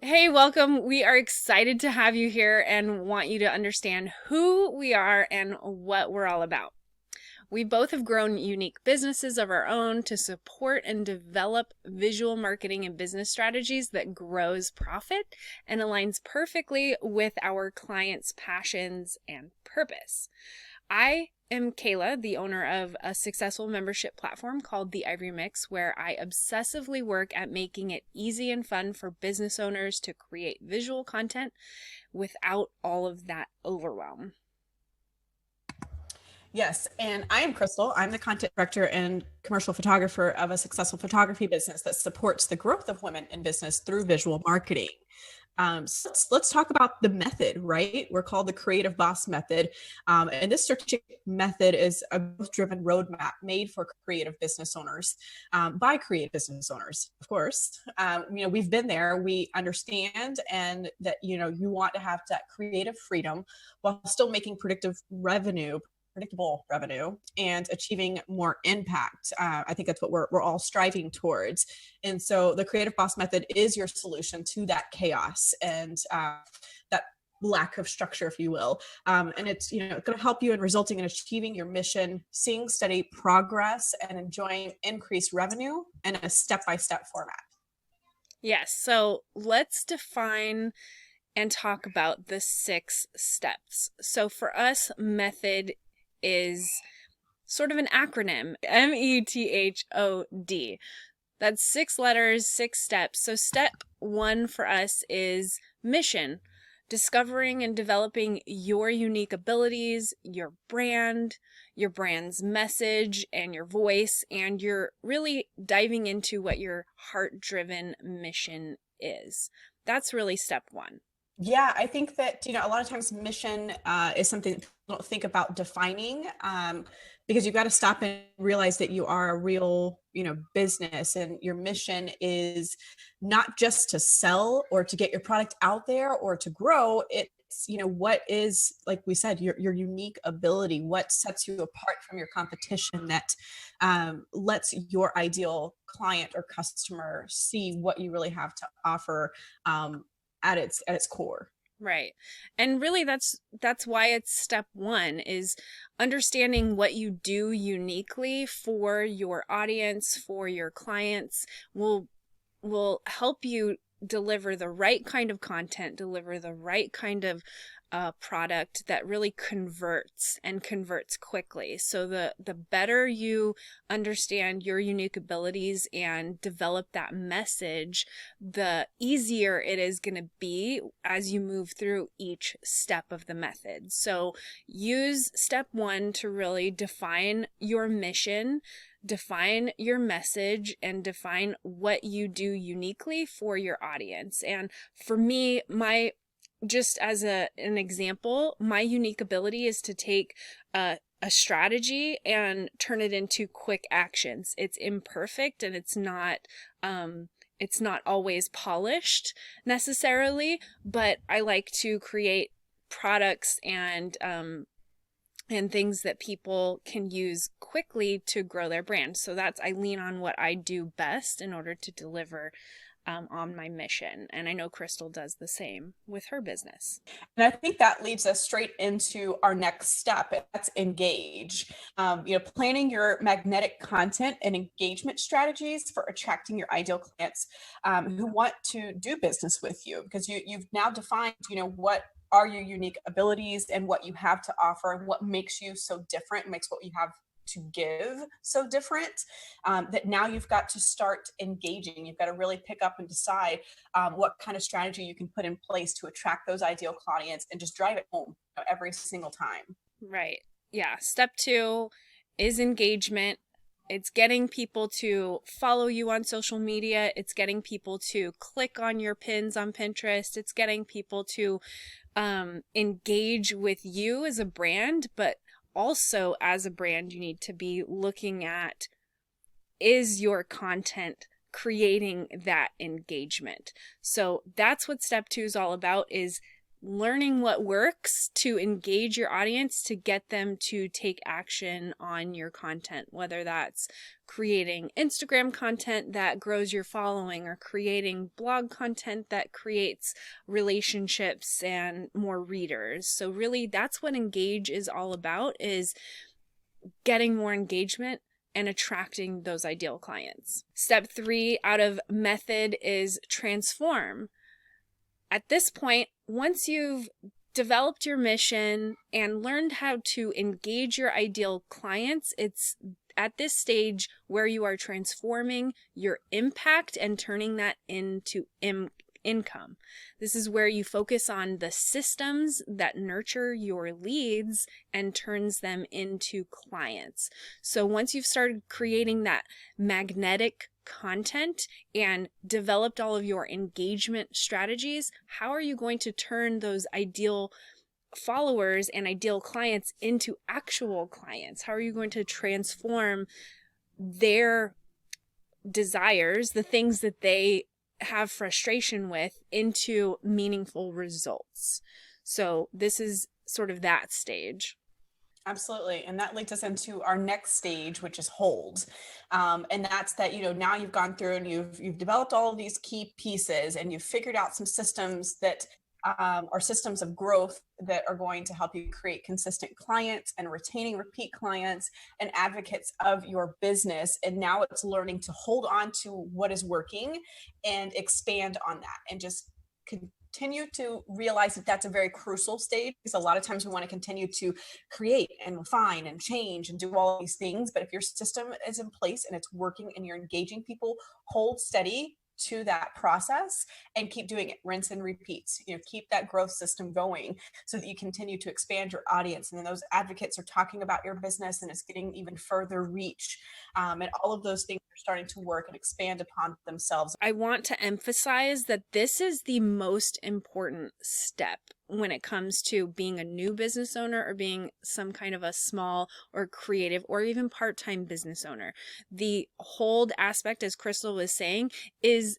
Hey, welcome. We are excited to have you here and want you to understand who we are and what we're all about. We both have grown unique businesses of our own to support and develop visual marketing and business strategies that grows profit and aligns perfectly with our clients' passions and purpose. I am Kayla, the owner of a successful membership platform called the Ivory Mix, where I obsessively work at making it easy and fun for business owners to create visual content without all of that overwhelm. Yes, and I am Crystal. I'm the content director and commercial photographer of a successful photography business that supports the growth of women in business through visual marketing. So let's talk about the method, right? We're called the Creative Boss Method. And this strategic method is a growth-driven roadmap made for creative business owners by creative business owners, of course. We've been there. We understand and that, you want to have that creative freedom while still making predictable revenue and achieving more impact. I think that's what we're all striving towards. And so the Creative Boss Method is your solution to that chaos and that lack of structure, if you will. And it's, going to help you in resulting in achieving your mission, seeing steady progress, and enjoying increased revenue in a step-by-step format. Yes, so let's define and talk about the 6 steps. So for us, method is sort of an acronym, M.E.T.H.O.D. That's 6 letters, 6 steps. So step 1 for us is mission, discovering and developing your unique abilities, your brand's message, and your voice, and you're really diving into what your heart-driven mission is. That's really step 1. Yeah, I think that, a lot of times mission is something that people don't think about defining because you've got to stop and realize that you are a real, business, and your mission is not just to sell or to get your product out there or to grow. It's, what is, like we said, your unique ability, what sets you apart from your competition that lets your ideal client or customer see what you really have to offer at its core. Right. And really that's why it's step 1 is understanding what you do uniquely for your audience, for your clients will help you deliver the right kind of content, deliver the right kind of product that really converts and converts quickly. So the better you understand your unique abilities and develop that message, the easier it is going to be as you move through each step of the method. So use step 1 to really define your mission, define your message, and define what you do uniquely for your audience. And for me, just as an example, my unique ability is to take a strategy and turn it into quick actions. It's imperfect and it's not always polished necessarily, but I like to create products and things that people can use quickly to grow their brand. So I lean on what I do best in order to deliver on my mission. And I know Crystal does the same with her business. And I think that leads us straight into our next step. That's engage. Planning your magnetic content and engagement strategies for attracting your ideal clients who want to do business with you, because you've now defined, what are your unique abilities and what you have to offer and what makes you so different, makes what you have to give so different, that now you've got to start engaging. You've got to really pick up and decide what kind of strategy you can put in place to attract those ideal clients and just drive it home every single time. Right. Yeah. Step 2 is engagement. It's getting people to follow you on social media. It's getting people to click on your pins on Pinterest. It's getting people to engage with you as a brand, but also as a brand, you need to be looking at, is your content creating that engagement? So that's what step 2 is all about, is learning what works to engage your audience to get them to take action on your content, whether that's creating Instagram content that grows your following or creating blog content that creates relationships and more readers. So really that's what Engage is all about, is getting more engagement and attracting those ideal clients. Step 3 out of method is transform. At this point, once you've developed your mission and learned how to engage your ideal clients, it's at this stage where you are transforming your impact and turning that into income. This is where you focus on the systems that nurture your leads and turns them into clients. So once you've started creating that magnetic content and developed all of your engagement strategies, how are you going to turn those ideal followers and ideal clients into actual clients? How are you going to transform their desires, the things that they have frustration with, into meaningful results? So this is sort of that stage. Absolutely. And that leads us into our next stage, which is hold. And that's that, now you've gone through and you've developed all of these key pieces, and you've figured out some systems that are systems of growth that are going to help you create consistent clients and retaining repeat clients and advocates of your business. And now it's learning to hold on to what is working and expand on that, and just continue to realize that that's a very crucial stage, because a lot of times we want to continue to create and refine and change and do all these things. But if your system is in place and it's working and you're engaging people, hold steady to that process and keep doing it. Rinse and repeat. Keep that growth system going so that you continue to expand your audience, and then those advocates are talking about your business and it's getting even further reach, and all of those things are starting to work and expand upon themselves. I want to emphasize that this is the most important step when it comes to being a new business owner or being some kind of a small or creative or even part-time business owner. The hold aspect, as Crystal was saying, is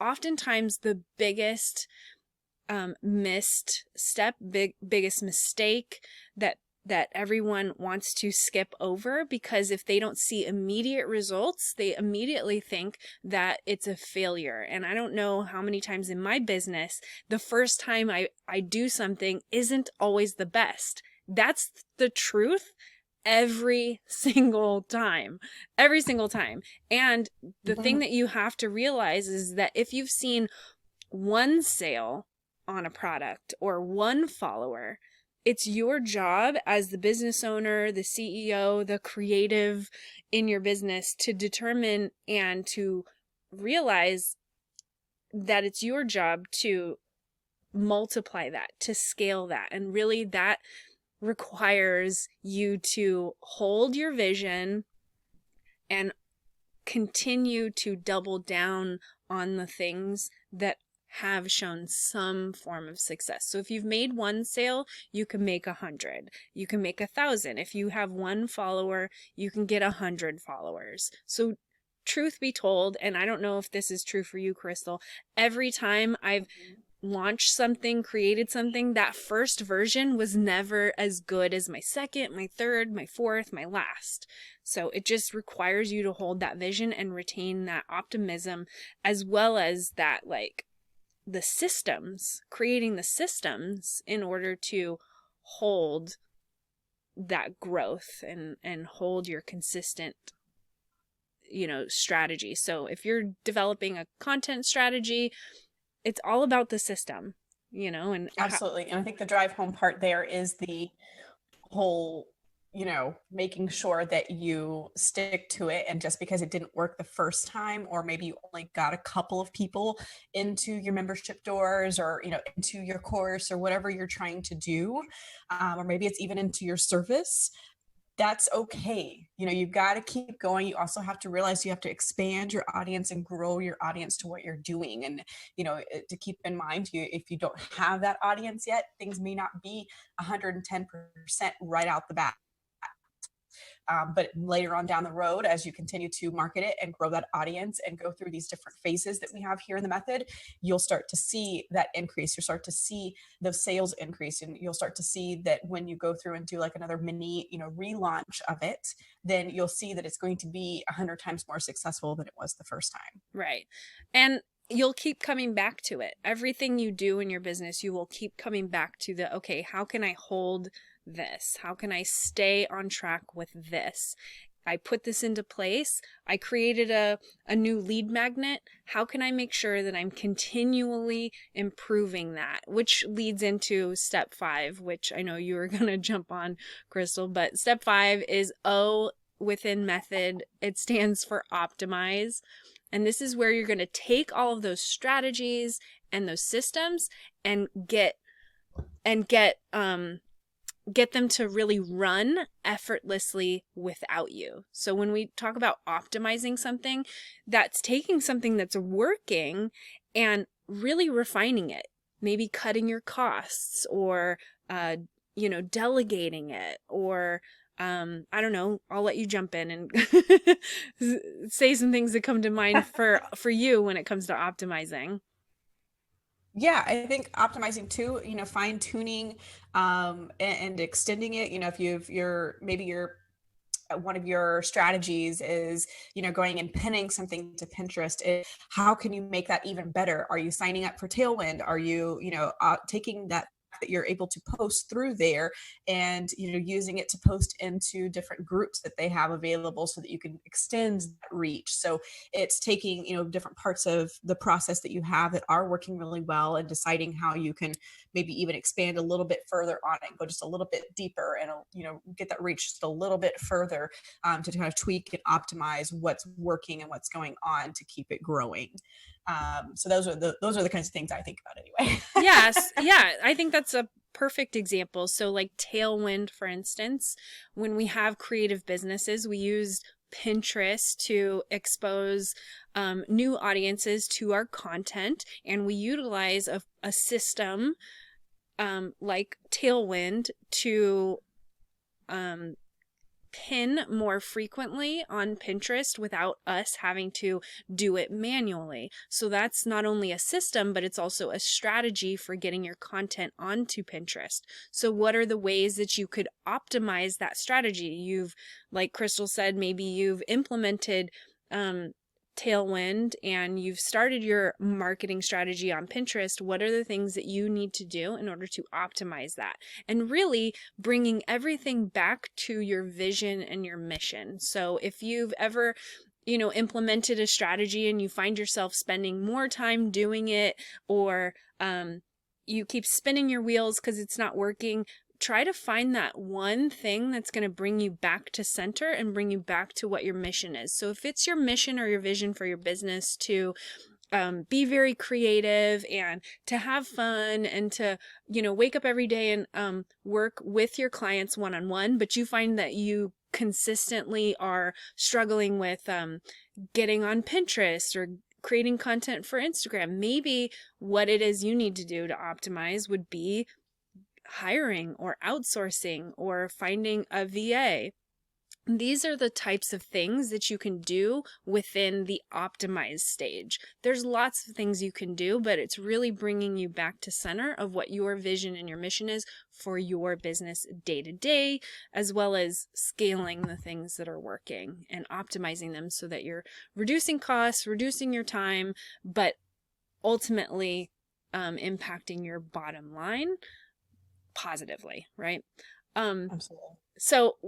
oftentimes the biggest missed step, biggest mistake that everyone wants to skip over, because if they don't see immediate results, they immediately think that it's a failure. And I don't know how many times in my business, the first time I do something isn't always the best. That's the truth every single time. And the thing that you have to realize is that if you've seen one sale on a product or one follower, it's your job as the business owner, the CEO, the creative in your business to determine and to realize that it's your job to multiply that, to scale that. And really that requires you to hold your vision and continue to double down on the things that have shown some form of success. So if you've made one sale, you can make 100. You can make 1,000. If you have one follower, you can get 100 followers. So truth be told, and I don't know if this is true for you, Crystal, every time I've launched something, created something, that first version was never as good as my second, my third, my fourth, my last. So it just requires you to hold that vision and retain that optimism, as well as that, the systems, creating the systems in order to hold that growth and hold your consistent, strategy. So if you're developing a content strategy, it's all about the system, and absolutely. And I think the drive home part there is the whole, making sure that you stick to it. And just because it didn't work the first time, or maybe you only got a couple of people into your membership doors, or, into your course, or whatever you're trying to do, or maybe it's even into your service, that's okay. You've got to keep going. You also have to realize you have to expand your audience and grow your audience to what you're doing. And, to keep in mind, if you don't have that audience yet, things may not be 110% right out the bat. But later on down the road, as you continue to market it and grow that audience and go through these different phases that we have here in the method, you'll start to see that increase. You'll start to see those sales increase, and you'll start to see that when you go through and do like another mini, relaunch of it, then you'll see that it's going to be 100 times more successful than it was the first time. Right. And you'll keep coming back to it. Everything you do in your business, you will keep coming back to okay, how can I hold this? How can I stay on track with this? I put this into place. I created a new lead magnet. How can I make sure that I'm continually improving that? Which leads into step 5, which I know you were going to jump on, Crystal, but step 5 is O within method. It stands for optimize. And this is where you're going to take all of those strategies and those systems and get them to really run effortlessly without you. So when we talk about optimizing something, that's taking something that's working and really refining it. Maybe cutting your costs, or delegating it, or I don't know, I'll let you jump in and say some things that come to mind for you when it comes to optimizing. Yeah, I think optimizing too, fine tuning and extending it. If you're one of your strategies is, going and pinning something to Pinterest, how can you make that even better? Are you signing up for Tailwind? Are you, taking that you're able to post through there and using it to post into different groups that they have available so that you can extend that reach? So it's taking different parts of the process that you have that are working really well and deciding how you can maybe even expand a little bit further on it, go just a little bit deeper, and get that reach just a little bit further, to kind of tweak and optimize what's working and what's going on to keep it growing. So those are the kinds of things I think about anyway. Yes. Yeah. I think that's a perfect example. So like Tailwind, for instance, when we have creative businesses, we use Pinterest to expose new audiences to our content, and we utilize a system like Tailwind to pin more frequently on Pinterest without us having to do it manually. So that's not only a system, but it's also a strategy for getting your content onto Pinterest. So what are the ways that you could optimize that strategy? Like Crystal said, maybe you've implemented Tailwind and you've started your marketing strategy on Pinterest. What are the things that you need to do in order to optimize that? And really bringing everything back to your vision and your mission. So if you've ever implemented a strategy and you find yourself spending more time doing it, or you keep spinning your wheels because it's not working, try to find that one thing that's going to bring you back to center and bring you back to what your mission is. So if it's your mission or your vision for your business to be very creative and to have fun and to, wake up every day and work with your clients one-on-one, but you find that you consistently are struggling with getting on Pinterest or creating content for Instagram, maybe what it is you need to do to optimize would be hiring or outsourcing or finding a VA. These are the types of things that you can do within the optimized stage. There's lots of things you can do, but it's really bringing you back to center of what your vision and your mission is for your business day to day, as well as scaling the things that are working and optimizing them so that you're reducing costs, reducing your time, but ultimately impacting your bottom line positively, right? Absolutely. So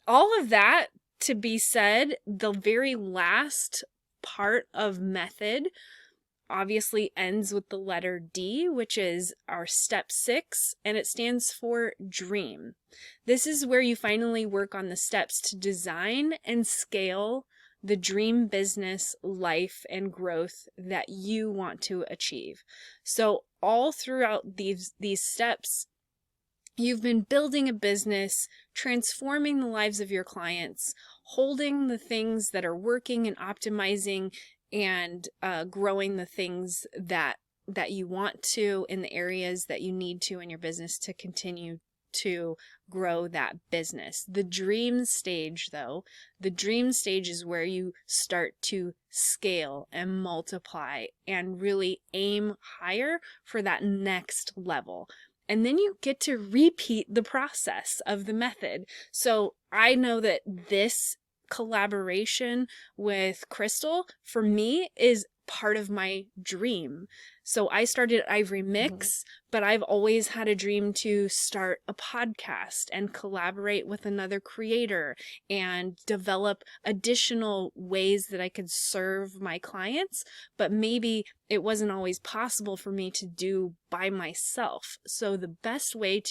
all of that to be said, the very last part of method obviously ends with the letter D, which is our step 6, and it stands for dream. This is where you finally work on the steps to design and scale the dream business, life, and growth that you want to achieve. So all throughout these steps, you've been building a business, transforming the lives of your clients, holding the things that are working and optimizing, and growing the things that you want to in the areas that you need to in your business to continue to grow that business. The dream stage, though, the dream stage is where you start to scale and multiply and really aim higher for that next level. And then you get to repeat the process of the method. So I know that this collaboration with Crystal, for me, is part of my dream. So I started Ivory Mix, but I've always had a dream to start a podcast and collaborate with another creator and develop additional ways that I could serve my clients, but maybe it wasn't always possible for me to do by myself. So the best way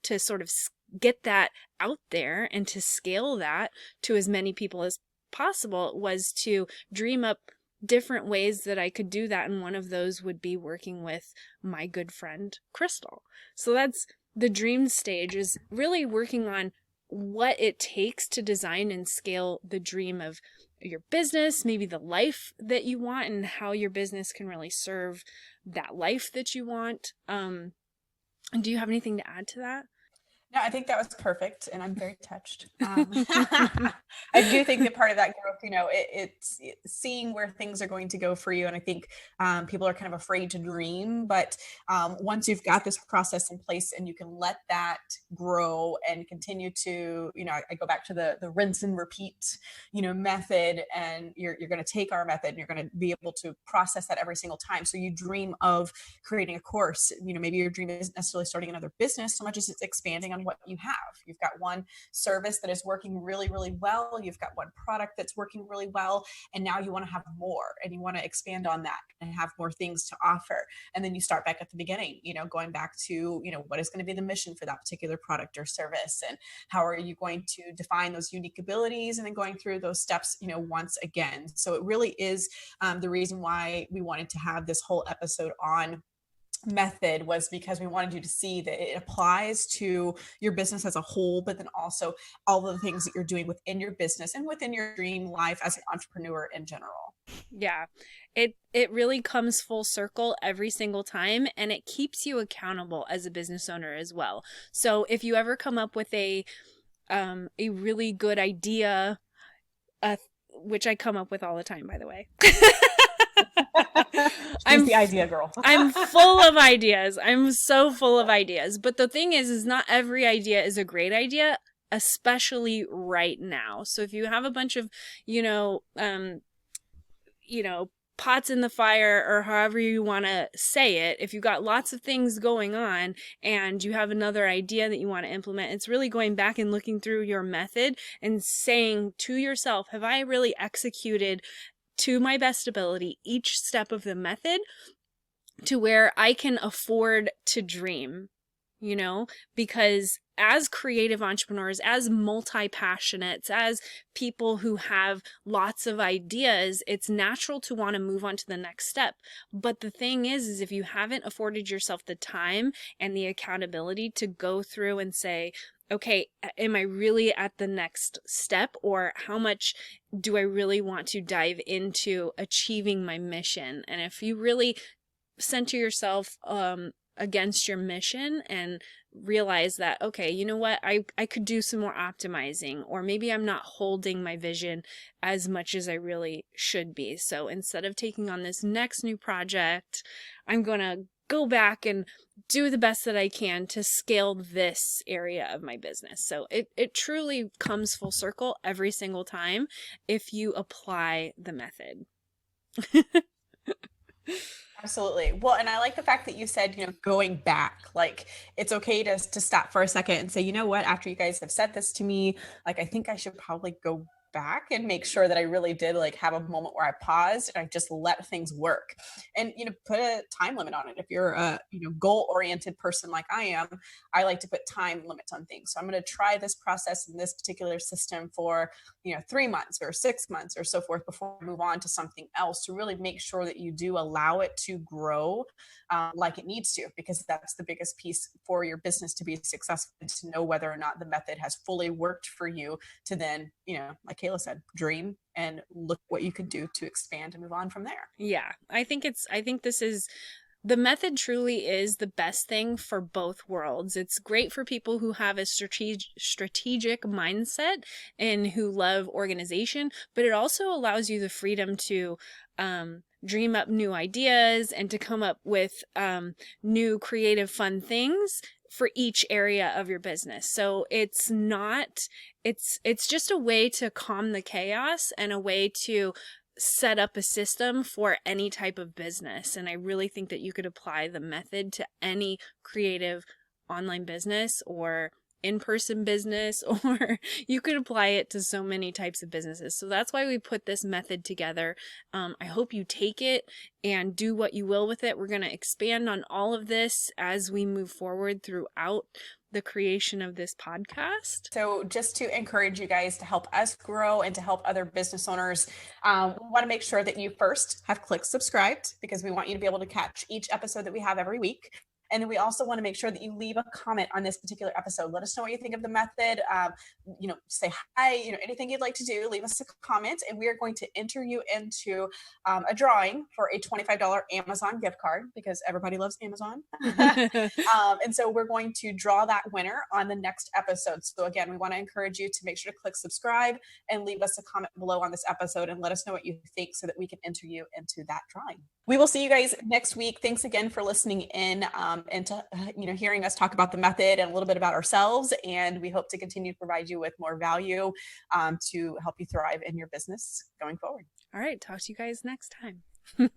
to sort of get that out there and to scale that to as many people as possible was to dream up different ways that I could do that. And one of those would be working with my good friend, Crystal. So that's the dream stage, is really working on what it takes to design and scale the dream of your business, maybe the life that you want, and how your business can really serve that life that you want. Do you have anything to add to that? No, I think that was perfect, and I'm very touched. I do think that part of that growth, it's seeing where things are going to go for you. And I think people are kind of afraid to dream, but once you've got this process in place and you can let that grow and continue to, I go back to the rinse and repeat, method, and you're going to take our method and you're going to be able to process that every single time. So you dream of creating a course, maybe your dream isn't necessarily starting another business so much as it's expanding on what you have. You've got one service that is working really, really well. You've got one product that's working really well. And now you want to have more and you want to expand on that and have more things to offer. And then you start back at the beginning, going back to, what is going to be the mission for that particular product or service? And how are you going to define those unique abilities? And then going through those steps, once again. So it really is the reason why we wanted to have this whole episode on method, was because we wanted you to see that it applies to your business as a whole, but then also all of the things that you're doing within your business and within your dream life as an entrepreneur in general. Yeah, it really comes full circle every single time, and it keeps you accountable as a business owner as well. So if you ever come up with a really good idea, which I come up with all the time, by the way. I'm the idea girl. I'm full of ideas. I'm so full of ideas. But the thing is not every idea is a great idea, especially right now. So if you have a bunch of, pots in the fire, or however you want to say it, if you've got lots of things going on and you have another idea that you want to implement, it's really going back and looking through your method and saying to yourself, have I really executed to my best ability each step of the method to where I can afford to dream, because as creative entrepreneurs, as multi-passionates, as people who have lots of ideas, it's natural to want to move on to the next step. But the thing is if you haven't afforded yourself the time and the accountability to go through and say, okay, am I really at the next step, or how much do I really want to dive into achieving my mission? And if you really center yourself against your mission and realize that, okay, you know what, I could do some more optimizing, or maybe I'm not holding my vision as much as I really should be. So instead of taking on this next new project, I'm going to go back and do the best that I can to scale this area of my business. So it truly comes full circle every single time if you apply the method. Absolutely. Well, and I like the fact that you said, going back, like it's okay to stop for a second and say, you know what, after you guys have said this to me, like, I think I should probably go back and make sure that I really did have a moment where I paused and I just let things work, and put a time limit on it. If you're a goal-oriented person like I am, I like to put time limits on things. So I'm going to try this process in this particular system for 3 months or 6 months or so forth before I move on to something else, to really make sure that you do allow it to grow like it needs to, because that's the biggest piece for your business to be successful, to know whether or not the method has fully worked for you, to then, like Kayla said, dream and look what you can do to expand and move on from there. Yeah, I think this is The method truly is the best thing for both worlds. It's great for people who have a strategic mindset and who love organization, but it also allows you the freedom to dream up new ideas and to come up with new creative fun things for each area of your business. So it's just a way to calm the chaos and a way to set up a system for any type of business. And I really think that you could apply the method to any creative online business or in-person business, or you could apply it to so many types of businesses. So that's why we put this method together. I hope you take it and do what you will with it. We're going to expand on all of this as we move forward throughout the creation of this podcast. So just to encourage you guys to help us grow and to help other business owners, we want to make sure that you first have clicked subscribed, because we want you to be able to catch each episode that we have every week. And then we also want to make sure that you leave a comment on this particular episode. Let us know what you think of the method. Say hi, anything you'd like to do, leave us a comment, and we are going to enter you into a drawing for a $25 Amazon gift card, because everybody loves Amazon. And so we're going to draw that winner on the next episode. So again, we want to encourage you to make sure to click subscribe and leave us a comment below on this episode and let us know what you think so that we can enter you into that drawing. We will see you guys next week. Thanks again for listening in and to hearing us talk about the method and a little bit about ourselves. And we hope to continue to provide you with more value to help you thrive in your business going forward. All right. Talk to you guys next time.